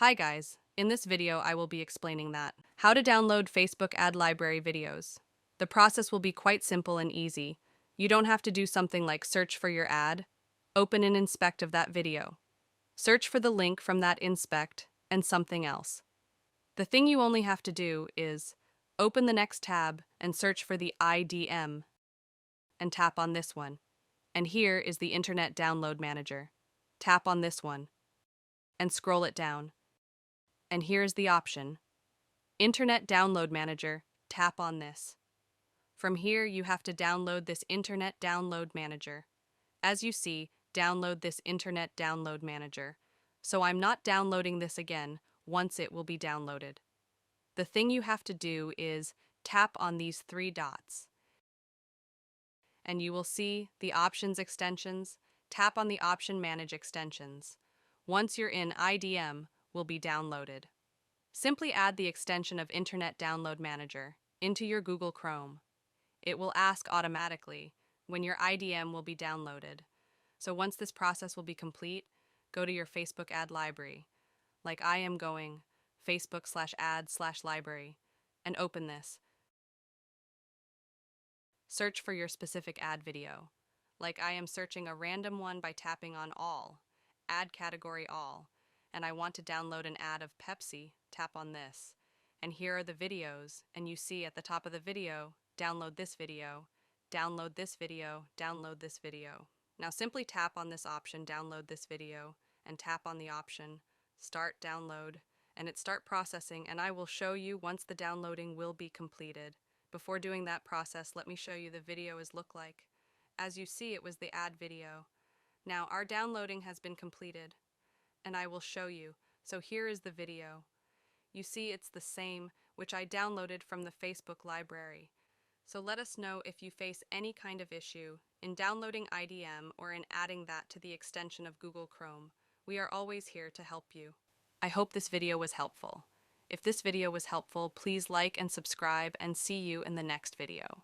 Hi guys, in this video I will be explaining how to download Facebook ad library videos. The process will be quite simple and easy. You don't have to do something like search for your ad. Open an inspect of that video. Search for the link from that inspect and something else. The thing you only have to do is open the next tab and search for the IDM and tap on this one. And here is the Internet Download Manager. Tap on this one and scroll it down. And here's the option. Internet Download Manager, tap on this. From here, you have to download this Internet Download Manager. As you see, download this Internet Download Manager. So I'm not downloading this again once it will be downloaded. The thing you have to do is tap on these three dots. And you will see the Options extensions. Tap on the option Manage Extensions. Once you're in, IDM will be downloaded. Simply add the extension of Internet Download Manager into your Google Chrome. It will ask automatically when your IDM will be downloaded. So once this process will be complete, go to your Facebook ad library, like I am going, Facebook/ad/library, and open this. Search for your specific ad video, like I am searching a random one by tapping on All, Ad Category All, and I want to download an ad of Pepsi, tap on this. And here are the videos, and you see at the top of the video, download this video, download this video, download this video. Now simply tap on this option, download this video, and tap on the option, start download, and it start processing, and I will show you once the downloading will be completed. Before doing that process, let me show you the video is look like. As you see, it was the ad video. Now our downloading has been completed, and I will show you. So here is the video. You see it's the same, which I downloaded from the Facebook library. So let us know if you face any kind of issue in downloading IDM or in adding that to the extension of Google Chrome. We are always here to help you. I hope this video was helpful. If this video was helpful, please like and subscribe, and see you in the next video.